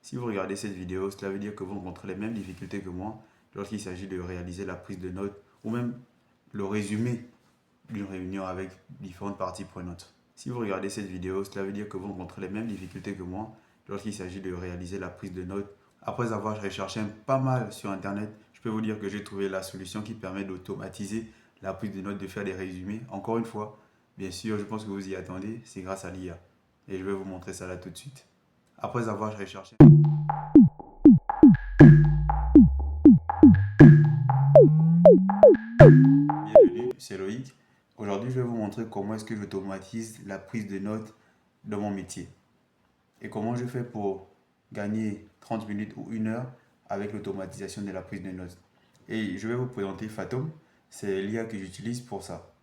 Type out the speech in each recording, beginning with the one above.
Si vous regardez cette vidéo, cela veut dire que vous rencontrez les mêmes difficultés que moi lorsqu'il s'agit de réaliser la prise de notes ou même le résumé d'une réunion avec différentes parties prenantes. Si vous regardez cette vidéo, cela veut dire que vous rencontrez les mêmes difficultés que moi lorsqu'il s'agit de réaliser la prise de notes. Après avoir recherché pas mal sur Internet, je peux vous dire que j'ai trouvé la solution qui permet d'automatiser la prise de notes, de faire des résumés. Encore une fois, bien sûr, je pense que vous y attendez, c'est grâce à l'IA. Et je vais vous montrer ça là tout de suite. Après avoir recherché. Bienvenue, c'est Loïc. Aujourd'hui, je vais vous montrer comment est-ce que j'automatise la prise de notes dans mon métier. Et comment je fais pour gagner 30 minutes ou 1 heure avec l'automatisation de la prise de notes. Et je vais vous présenter Fathom, c'est l'IA que j'utilise pour ça.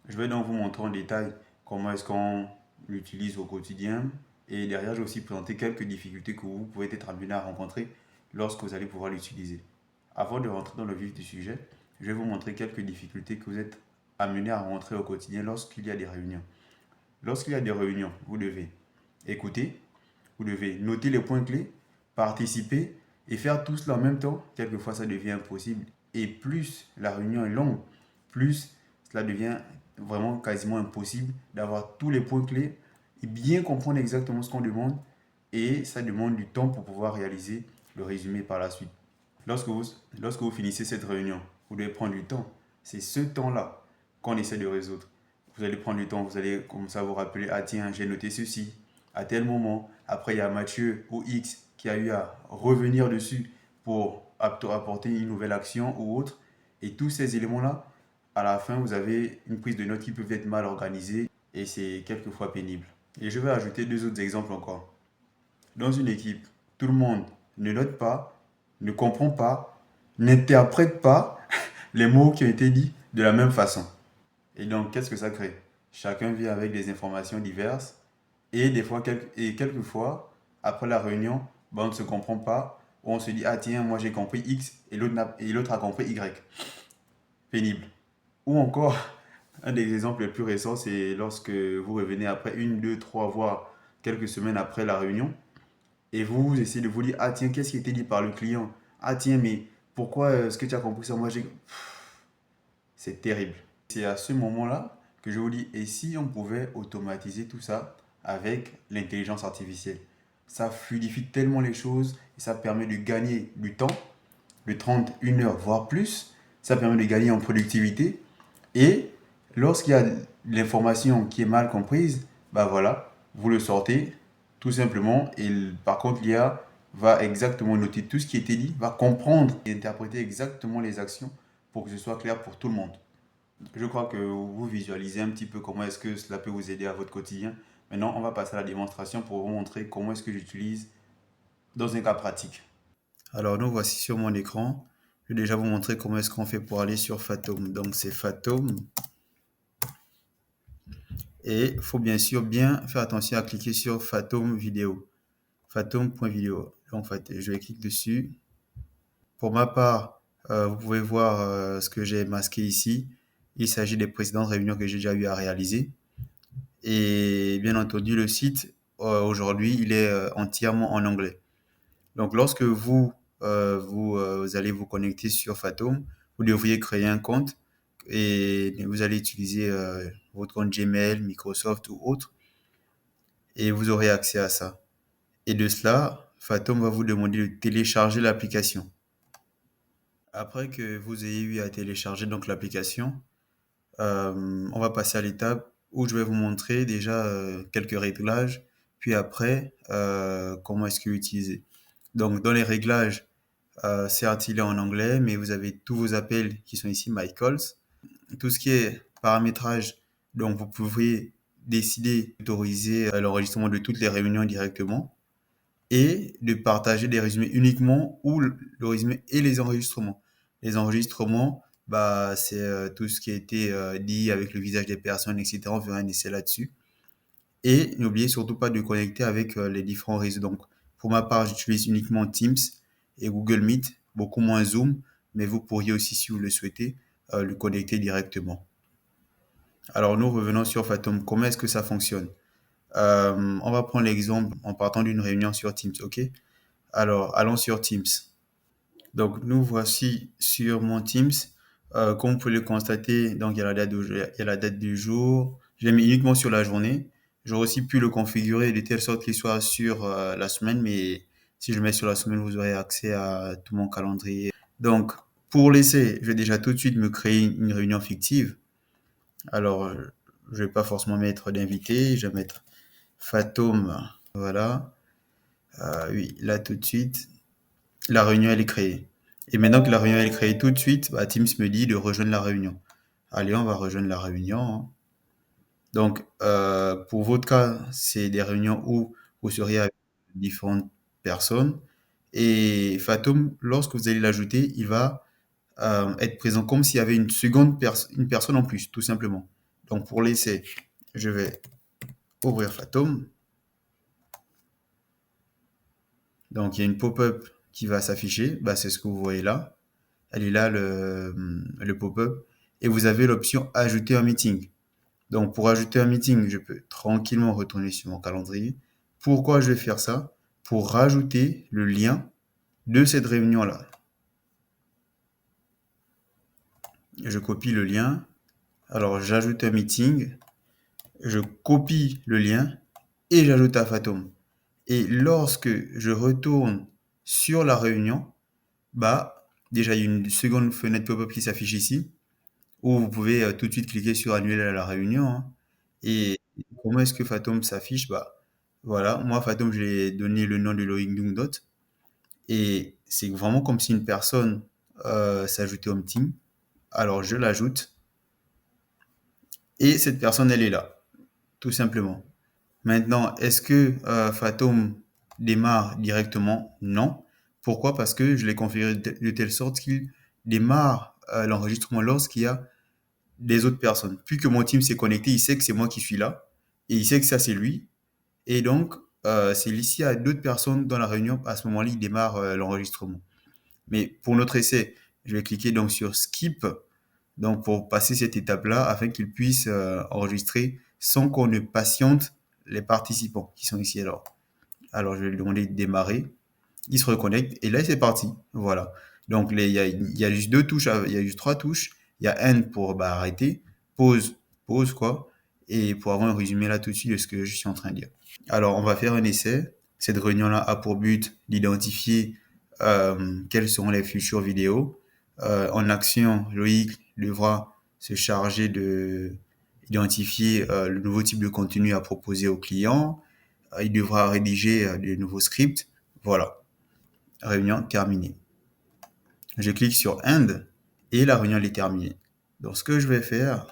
Je vais donc vous montrer en détail comment est-ce qu'on l'utilise au quotidien. Et derrière, je vais aussi présenter quelques difficultés que vous pouvez être amené à rencontrer lorsque vous allez pouvoir l'utiliser. Avant de rentrer dans le vif du sujet, je vais vous montrer quelques difficultés que vous êtes amené à rencontrer au quotidien lorsqu'il y a des réunions. Lorsqu'il y a des réunions, vous devez écouter, vous devez noter les points clés, participer et faire tout cela en même temps. Quelquefois, ça devient impossible. Et plus la réunion est longue, plus cela devient vraiment quasiment impossible d'avoir tous les points clés et bien comprendre exactement ce qu'on demande. Et ça demande du temps pour pouvoir réaliser le résumé par la suite. Lorsque vous finissez cette réunion, vous devez prendre du temps. C'est ce temps-là qu'on essaie de résoudre. Vous allez prendre du temps, vous allez comme ça vous rappeler, ah tiens, j'ai noté ceci à tel moment. Après, il y a Mathieu ou X qui a eu à revenir dessus pour apporter une nouvelle action ou autre. Et tous ces éléments-là, à la fin, vous avez une prise de notes qui peut être mal organisée et c'est quelquefois pénible. Et je vais ajouter deux autres exemples encore. Dans une équipe, tout le monde ne note pas, ne comprend pas, n'interprète pas les mots qui ont été dits de la même façon. Et donc, qu'est-ce que ça crée? Chacun vient avec des informations diverses et des fois, quelquefois, après la réunion, ben, on ne se comprend pas, ou on se dit, ah tiens, moi j'ai compris X et l'autre a compris Y. Pénible. Ou encore, un des exemples les plus récents, c'est lorsque vous revenez après 1, 2, 3, voire quelques semaines après la réunion, et vous essayez de vous dire, ah tiens, qu'est-ce qui a été dit par le client? Ah tiens, mais pourquoi est-ce que tu as compris ça? Moi, j'ai... C'est terrible. C'est à ce moment-là que je vous dis, et si on pouvait automatiser tout ça avec l'intelligence artificielle? Ça fluidifie tellement les choses et ça permet de gagner du temps, de 30, 1 heure, voire plus. Ça permet de gagner en productivité. Et lorsqu'il y a l'information qui est mal comprise, bah voilà, vous le sortez tout simplement. Et par contre, l'IA va exactement noter tout ce qui a été dit, va comprendre et interpréter exactement les actions pour que ce soit clair pour tout le monde. Je crois que vous visualisez un petit peu comment est-ce que cela peut vous aider à votre quotidien. Maintenant, on va passer à la démonstration pour vous montrer comment est-ce que j'utilise dans un cas pratique. Alors, nous voici sur mon écran. Je vais déjà vous montrer comment est-ce qu'on fait pour aller sur Fathom. Donc, c'est Fathom. Et il faut bien sûr bien faire attention à cliquer sur Fathom vidéo. Fathom.video. Donc, en fait, je vais cliquer dessus. Pour ma part, vous pouvez voir ce que j'ai masqué ici. Il s'agit des précédentes réunions que j'ai déjà eu à réaliser. Et bien entendu, le site, aujourd'hui, il est entièrement en anglais. Donc, lorsque vous allez vous connecter sur Fathom, vous devriez créer un compte et vous allez utiliser votre compte Gmail, Microsoft ou autre et vous aurez accès à ça. Et de cela, Fathom va vous demander de télécharger l'application. Après que vous ayez eu à télécharger donc l'application, on va passer à l'étape où je vais vous montrer déjà quelques réglages, puis après comment est-ce que l'utiliser. Donc dans les réglages, certes il est en anglais, mais vous avez tous vos appels qui sont ici, My Calls. Tout ce qui est paramétrage, donc vous pouvez décider d'autoriser l'enregistrement de toutes les réunions directement et de partager des résumés uniquement ou le résumé et les enregistrements. Les enregistrements, bah, c'est tout ce qui a été dit avec le visage des personnes, etc. On fera un essai là-dessus. Et n'oubliez surtout pas de connecter avec les différents réseaux. Donc, pour ma part, j'utilise uniquement Teams et Google Meet, beaucoup moins Zoom, mais vous pourriez aussi, si vous le souhaitez, le connecter directement. Alors, nous revenons sur Fathom. Comment est-ce que ça fonctionne? On va prendre l'exemple en partant d'une réunion sur Teams, ok? Alors, allons sur Teams. Donc, nous voici sur mon Teams. Comme vous pouvez le constater, donc il y a la date il y a la date du jour. Je l'ai mis uniquement sur la journée. J'aurais aussi pu le configurer de telle sorte qu'il soit sur la semaine, mais si je mets sur la semaine, vous aurez accès à tout mon calendrier. Donc, pour l'essai, je vais déjà tout de suite me créer une réunion fictive. Alors, je vais pas forcément mettre d'invité, je vais mettre Fatom. Voilà. Oui, là tout de suite. La réunion, elle est créée. Et maintenant que la réunion elle est créée tout de suite, bah, Teams me dit de rejoindre la réunion. Allez, on va rejoindre la réunion, hein. Donc, pour votre cas, c'est des réunions où vous seriez avec différentes personnes. Et Fatum, lorsque vous allez l'ajouter, il va être présent comme s'il y avait une personne en plus, tout simplement. Donc, pour l'essai, je vais ouvrir Fatum. Donc, il y a une pop-up qui va s'afficher. Bah, c'est ce que vous voyez là. Elle est là, le pop-up. Et vous avez l'option ajouter un meeting. Donc, pour ajouter un meeting, je peux tranquillement retourner sur mon calendrier. Pourquoi je vais faire ça? Pour rajouter le lien de cette réunion-là. Je copie le lien. Alors, j'ajoute un meeting. Je copie le lien et j'ajoute à Fatom. Et lorsque je retourne sur la réunion, bah, déjà, il y a une seconde fenêtre pop-up qui s'affiche ici, où vous pouvez tout de suite cliquer sur annuler la réunion, hein. Et comment est-ce que Fatom s'affiche? Bah, voilà, moi, Fatom, je lui ai donné le nom de Loïc Dungdot. Et c'est vraiment comme si une personne s'ajoutait au meeting. Alors, je l'ajoute. Et cette personne, elle est là, tout simplement. Maintenant, est-ce que Fatom démarre directement? Non. Pourquoi? Parce que je l'ai configuré de telle sorte qu'il démarre l'enregistrement lorsqu'il y a des autres personnes. Plus que mon team s'est connecté, il sait que c'est moi qui suis là. Et il sait que ça, c'est lui. Et donc, c'est ici à d'autres personnes dans la réunion. À ce moment-là, il démarre l'enregistrement. Mais pour notre essai, je vais cliquer donc sur Skip, donc pour passer cette étape-là, afin qu'il puisse enregistrer sans qu'on ne patiente les participants qui sont ici alors. Alors, je vais lui demander de démarrer. Il se reconnecte et là, c'est parti. Voilà. Donc, il y a juste deux touches, il y a juste trois touches. Il y a End pour bah, arrêter, pause, pause quoi, et pour avoir un résumé là tout de suite de ce que je suis en train de dire. Alors, on va faire un essai. Cette réunion-là a pour but d'identifier quelles seront les futures vidéos. En action, Loïc devra se charger de identifier le nouveau type de contenu à proposer au client. Il devra rédiger de nouveaux scripts. Voilà, réunion terminée. Je clique sur End et la réunion est terminée. Donc, ce que je vais faire,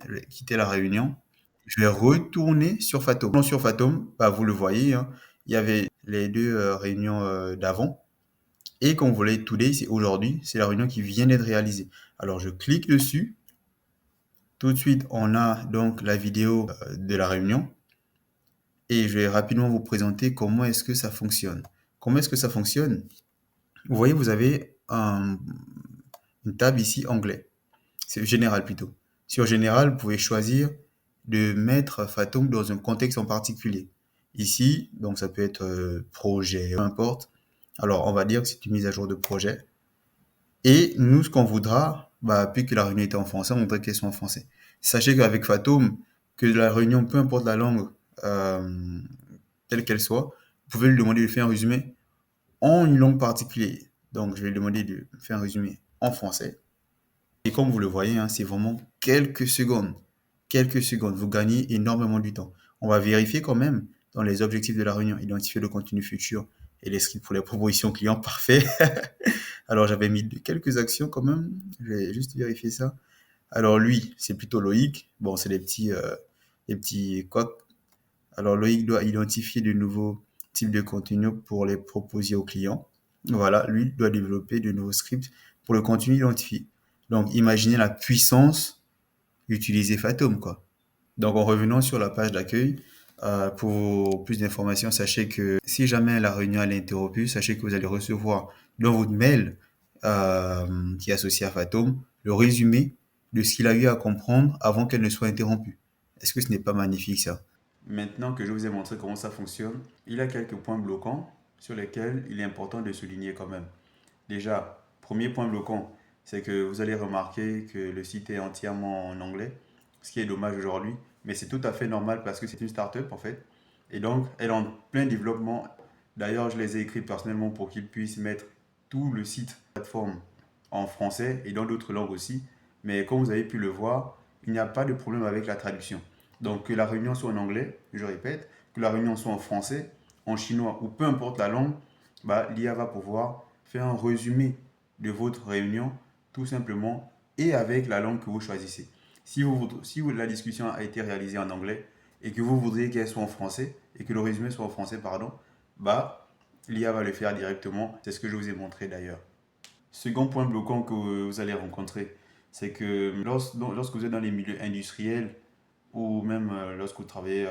je vais quitter la réunion. Je vais retourner sur Fathom. Sur Fathom, bah, vous le voyez, hein, il y avait les deux réunions d'avant. Et comme vous voyez, Today, c'est aujourd'hui, c'est la réunion qui vient d'être réalisée. Alors, je clique dessus. Tout de suite, on a donc la vidéo de la réunion. Et je vais rapidement vous présenter comment est-ce que ça fonctionne. Comment est-ce que ça fonctionne? Vous voyez, vous avez une table ici, anglais. C'est général plutôt. Sur général, vous pouvez choisir de mettre Fathom dans un contexte en particulier. Ici, donc ça peut être projet, peu importe. Alors, on va dire que c'est une mise à jour de projet. Et nous, ce qu'on voudra, bah, puisque la réunion était en français, on voudrait qu'elle soit en français. Sachez qu'avec Fathom, que la réunion, peu importe la langue, euh, telle qu'elle soit, vous pouvez lui demander de faire un résumé en une langue particulière. Donc, je vais lui demander de faire un résumé en français. Et comme vous le voyez, hein, c'est vraiment quelques secondes. Quelques secondes. Vous gagnez énormément du temps. On va vérifier quand même dans les objectifs de la réunion, identifier le contenu futur et les scripts pour les propositions clients. Parfait. Alors, j'avais mis quelques actions quand même. Je vais juste vérifier ça. Alors, lui, c'est plutôt Loïc. Bon, c'est des petits couacs. Alors, Loïc doit identifier de nouveaux types de contenus pour les proposer aux clients. Voilà, lui doit développer de nouveaux scripts pour le contenu identifié. Donc, imaginez la puissance d'utiliser Fathom, quoi. Donc, en revenant sur la page d'accueil, pour plus d'informations, sachez que si jamais la réunion est interrompue, sachez que vous allez recevoir dans votre mail qui est associé à Fathom le résumé de ce qu'il a eu à comprendre avant qu'elle ne soit interrompue. Est-ce que ce n'est pas magnifique ça? Maintenant que je vous ai montré comment ça fonctionne, il y a quelques points bloquants. sur lesquels il est important de souligner quand même. Déjà, premier point bloquant, c'est que vous allez remarquer que le site est entièrement en anglais, ce qui est dommage aujourd'hui, mais c'est tout à fait normal parce que c'est une start-up en fait. Et donc, elle est en plein développement. D'ailleurs, je les ai écrits personnellement pour qu'ils puissent mettre tout le site plateforme en français et dans d'autres langues aussi. Mais comme vous avez pu le voir, il n'y a pas de problème avec la traduction. Donc, que la réunion soit en anglais, je répète, que la réunion soit en français, en chinois ou peu importe la langue, bah, l'IA va pouvoir faire un résumé de votre réunion tout simplement et avec la langue que vous choisissez. Si la discussion a été réalisée en anglais et que vous voudriez qu'elle soit en français et que le résumé soit en français, pardon, bah, l'IA va le faire directement. C'est ce que je vous ai montré d'ailleurs. Second point bloquant que vous allez rencontrer, c'est que lorsque vous êtes dans les milieux industriels ou même lorsque vous travaillez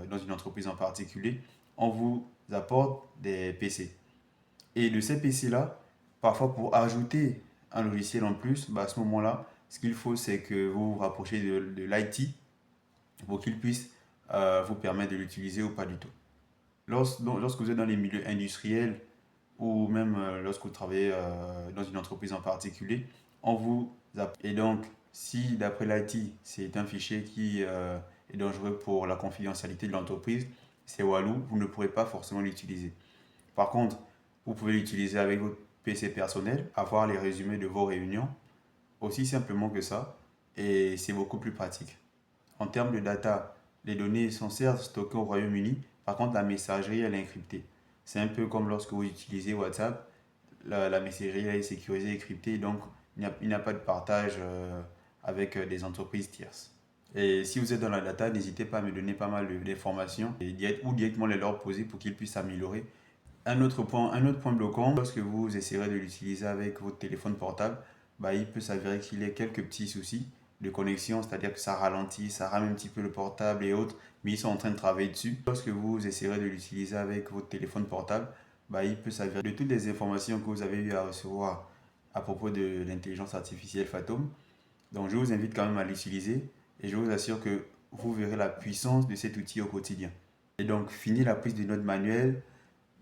dans une entreprise en particulier, on vous apporte des PC. Et de ces PC-là, parfois pour ajouter un logiciel en plus, bah à ce moment-là, ce qu'il faut, c'est que vous vous rapprochez de l'IT pour qu'il puisse vous permettre de l'utiliser ou pas du tout. Lorsque vous êtes dans les milieux industriels ou même lorsque vous travaillez dans une entreprise en particulier, on vous apprend. Et donc, si d'après l'IT, c'est un fichier qui est dangereux pour la confidentialité de l'entreprise, c'est Walou, vous ne pourrez pas forcément l'utiliser. Par contre, vous pouvez l'utiliser avec votre PC personnel, avoir les résumés de vos réunions, aussi simplement que ça, et c'est beaucoup plus pratique. En termes de data, les données sont certes stockées au Royaume-Uni, par contre la messagerie elle est encryptée. C'est un peu comme lorsque vous utilisez WhatsApp, la messagerie elle est sécurisée et cryptée, donc il n'y a pas de partage avec des entreprises tierces. Et si vous êtes dans la data, n'hésitez pas à me donner pas mal d'informations ou directement les leur poser pour qu'ils puissent s'améliorer. Un autre point bloquant, lorsque vous essayerez de l'utiliser avec votre téléphone portable, bah, il peut s'avérer qu'il y ait quelques petits soucis de connexion, c'est-à-dire que ça ralentit, ça rame un petit peu le portable et autres, mais ils sont en train de travailler dessus. Lorsque vous essayerez de l'utiliser avec votre téléphone portable, bah, il peut s'avérer de toutes les informations que vous avez eu à recevoir à propos de l'intelligence artificielle Fathom. Donc je vous invite quand même à l'utiliser et je vous assure que vous verrez la puissance de cet outil au quotidien. Et donc, fini la prise de notes manuelle,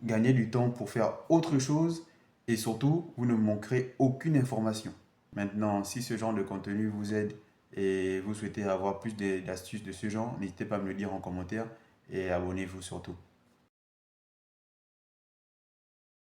gagner du temps pour faire autre chose et surtout, vous ne manquerez aucune information. Maintenant, si ce genre de contenu vous aide et vous souhaitez avoir plus d'astuces de ce genre, n'hésitez pas à me le dire en commentaire et abonnez-vous surtout.